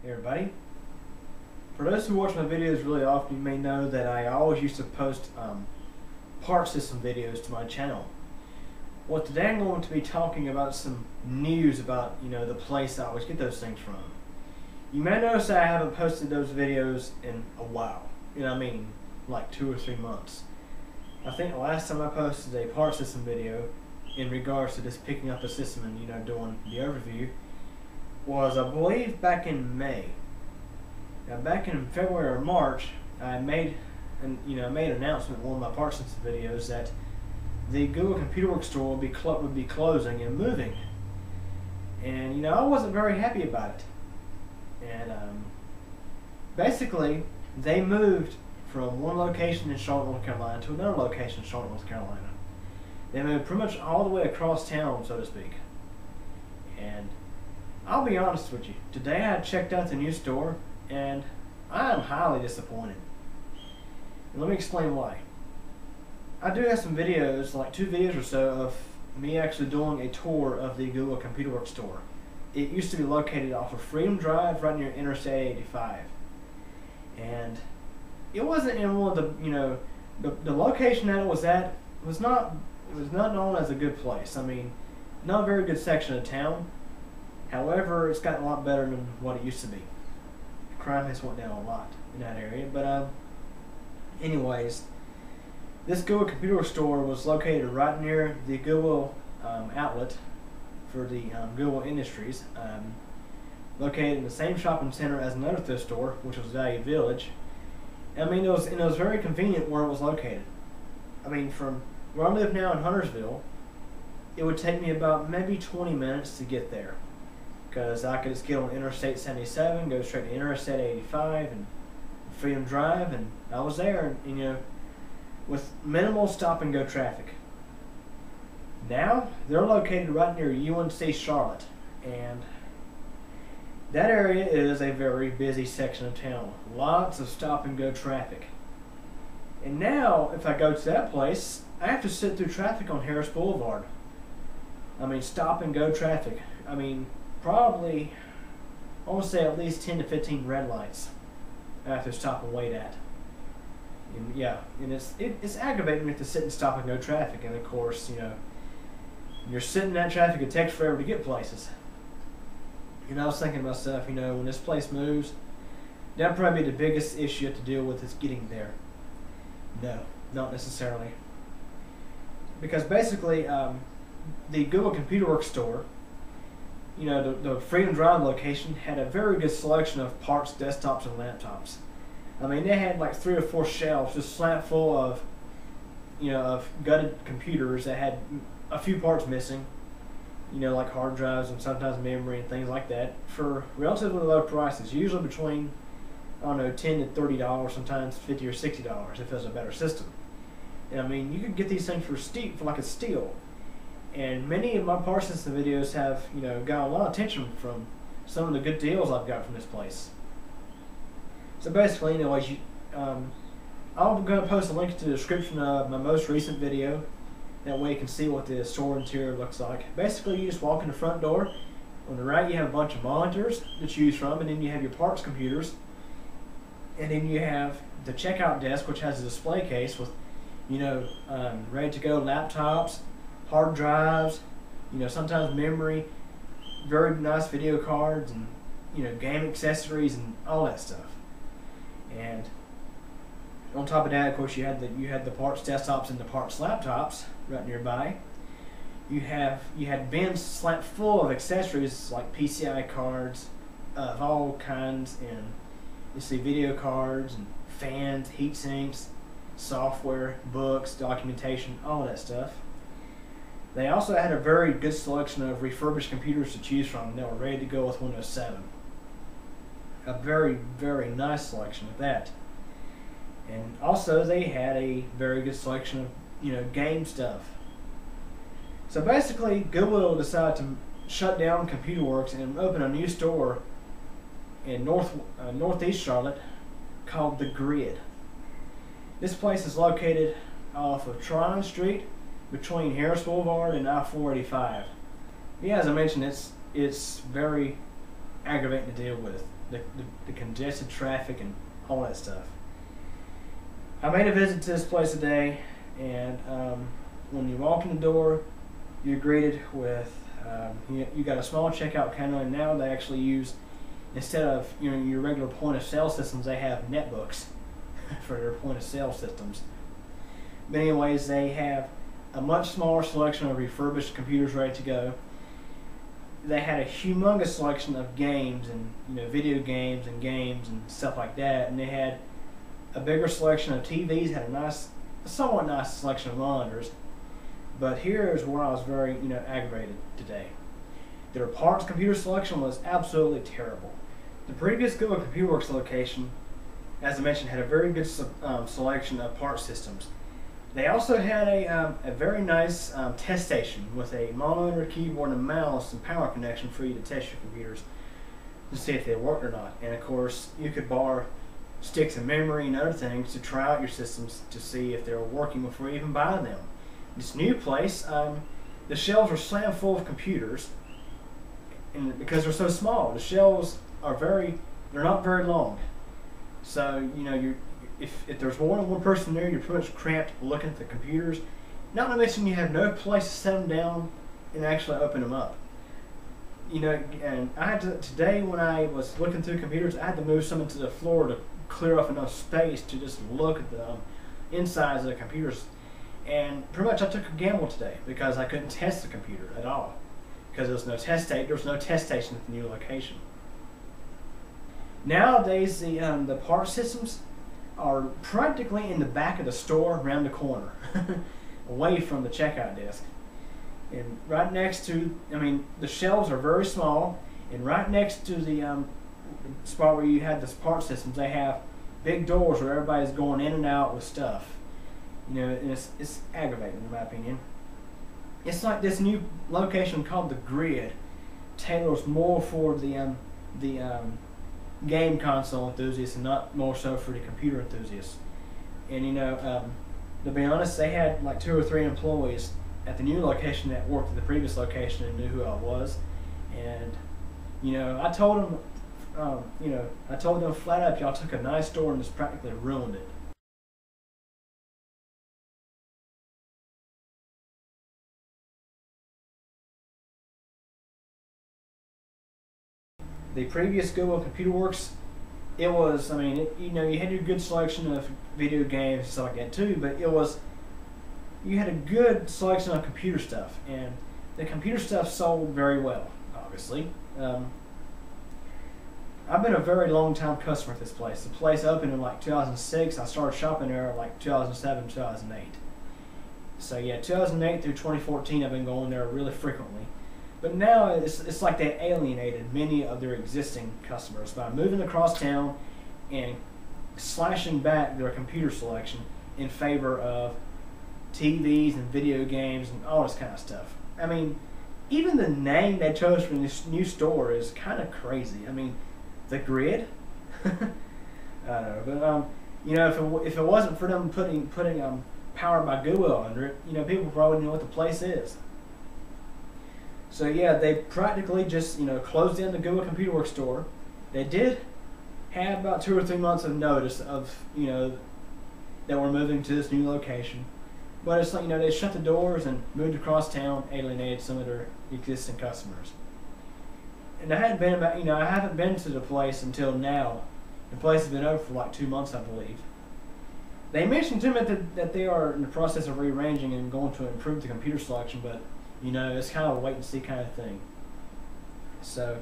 Hey everybody. For those who watch my videos really often, you may know that I always used to post part system videos to my channel. Well, today I'm going to be talking about some news about the place I always get those things from. You may notice that I haven't posted those videos in a while. Like 2 or 3 months. I think the last time I posted a part system video in regards to just picking up a system and doing the overview was, I believe, back in May. Now, back in February or March, I made an announcement in one of my part system videos that the Google Computer Works store would be closing and moving, and I wasn't very happy about it. And basically, they moved from one location in Charlotte, North Carolina to another location in Charlotte, North Carolina. They moved pretty much all the way across town, so to speak. And I'll be honest with you, today I checked out the new store and I am highly disappointed. And let me explain why. I do have some videos, like 2 videos or so, of me actually doing a tour of the Google Computer Works store. It used to be located off of Freedom Drive right near Interstate 85. And it wasn't in one of the location that it was at was not known as a good place. Not a very good section of town. However, it's gotten a lot better than what it used to be. Crime has went down a lot in that area. But anyways, this Google Computer store was located right near the Google outlet for the Google Industries, located in the same shopping center as another thrift store, which was Value Village. It was very convenient where it was located. From where I live now in Huntersville, it would take me about maybe 20 minutes to get there, because I could just get on Interstate 77, go straight to Interstate 85 and Freedom Drive, and I was there, with minimal stop and go traffic. Now they're located right near UNC Charlotte, and that area is a very busy section of town. Lots of stop and go traffic. And now, if I go to that place, I have to sit through traffic on Harris Boulevard. Stop and go traffic. Probably, I want to say at least 10 to 15 red lights I have to stop and wait at. And yeah, and it's aggravating to sit and stop and go traffic. And of course, you're sitting in that traffic, it takes forever to get places. I was thinking to myself, when this place moves, that'll probably be the biggest issue you have to deal with is getting there. No, not necessarily. Because basically, the Google Computer Works store, the Freedom Drive location, had a very good selection of parts, desktops, and laptops. They had like 3 or 4 shelves just slammed full of, of gutted computers that had a few parts missing. Like hard drives and sometimes memory and things like that, for relatively low prices, usually between, $10 to $30, sometimes $50 or $60 if it was a better system. And you could get these things for like a steal. And many of my part system videos have, got a lot of attention from some of the good deals I've got from this place. So basically, anyways, I'm going to post a link to the description of my most recent video. That way you can see what the store interior looks like. Basically, you just walk in the front door. On the right, you have a bunch of monitors to choose from, and then you have your parts computers. And then you have the checkout desk, which has a display case with, ready-to-go laptops, hard drives, sometimes memory, very nice video cards, and, game accessories and all that stuff. And on top of that, of course, you had the parts desktops and the parts laptops right nearby. You had bins slammed full of accessories like PCI cards of all kinds, and you see video cards and fans, heat sinks, software, books, documentation, all that stuff. They also had a very good selection of refurbished computers to choose from that were ready to go with Windows 7. A very, very nice selection of that. And also they had a very good selection of, game stuff. So basically, Google decided to shut down Computer Works and open a new store in northeast Charlotte called The Grid. This place is located off of Tryon Street between Harris Boulevard and I-485. Yeah, as I mentioned, it's very aggravating to deal with. the congested traffic and all that stuff. I made a visit to this place today, and when you walk in the door, you're greeted with you got a small checkout counter, and now they actually use, instead of your regular point of sale systems, they have netbooks for their point of sale systems. But anyways, they have a much smaller selection of refurbished computers ready to go. They had a humongous selection of games and video games and stuff like that, and they had a bigger selection of TVs, had a somewhat nice selection of monitors. But here is where I was very aggravated today. Their parts computer selection was absolutely terrible. The previous Goodwill Computer Works location, as I mentioned, had a very good selection of part systems. They also had a very nice test station with a monitor, keyboard, and mouse and power connection for you to test your computers to see if they worked or not. And of course, you could borrow sticks of memory and other things to try out your systems to see if they were working before you even buy them. This new place, the shelves are slammed full of computers, and because they're so small, the shelves are they're not very long. So if there's more than one person there, you're pretty much cramped looking at the computers. Not to mention you have no place to set them down and actually open them up. And I had to, today when I was looking through computers, I had to move some into the floor to clear off enough space to just look at the insides of the computers. And pretty much I took a gamble today because I couldn't test the computer at all because there was no test station at the new location. Nowadays, the part systems are practically in the back of the store, around the corner, away from the checkout desk. And right next to, the shelves are very small, and right next to the spot where you have the part systems, they have big doors where everybody's going in and out with stuff. And it's aggravating in my opinion. It's like this new location called the Grid tailors more for the game console enthusiasts and not more so for the computer enthusiasts. And to be honest, they had like 2 or 3 employees at the new location that worked at the previous location and knew who I was. And I told them flat up, y'all took a nice store and just practically ruined it. The previous Goodwill Computer Works, it was, you had your good selection of video games and stuff like that too, but you had a good selection of computer stuff, and the computer stuff sold very well, obviously. I've been a very long time customer at this place. The place opened in like 2006. I started shopping there like 2007, 2008. So yeah, 2008 through 2014 I've been going there really frequently. But now it's like they alienated many of their existing customers by moving across town and slashing back their computer selection in favor of TVs and video games and all this kind of stuff. Even the name they chose for this new store is kind of crazy. The Grid. I don't know, but if it wasn't for them putting Powered by Goodwill under it, people probably know what the place is. So yeah, they practically just closed down the Goodwill Computer Works store. They did have about 2 or 3 months of notice of that we're moving to this new location, but it's like they shut the doors and moved across town, alienated some of their existing customers. And I haven't been to the place until now. The place has been open for like 2 months, I believe. They mentioned to me that they are in the process of rearranging and going to improve the computer selection, but it's kind of a wait and see kind of thing. So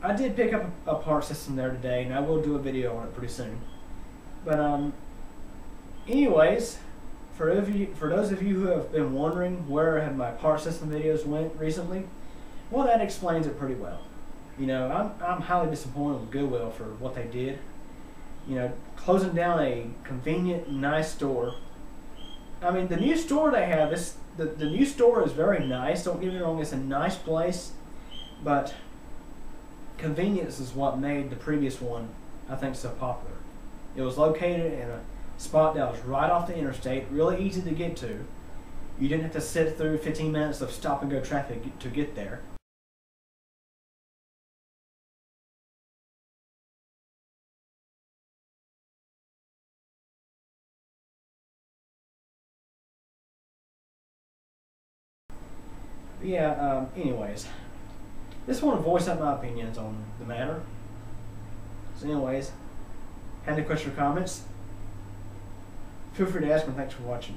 I did pick up a part system there today, and I will do a video on it pretty soon. But anyways, for those of you who have been wondering where have my part system videos went recently, well, that explains it pretty well. I'm highly disappointed with Goodwill for what they did. Closing down a convenient, nice store. The new store they have, the new store is very nice. Don't get me wrong, it's a nice place, but convenience is what made the previous one, I think, so popular. It was located in a spot that was right off the interstate, really easy to get to. You didn't have to sit through 15 minutes of stop and go traffic to get there. But yeah, anyways, just want to voice out my opinions on the matter. So anyways, have any questions or comments? Feel free to ask me. Thanks for watching.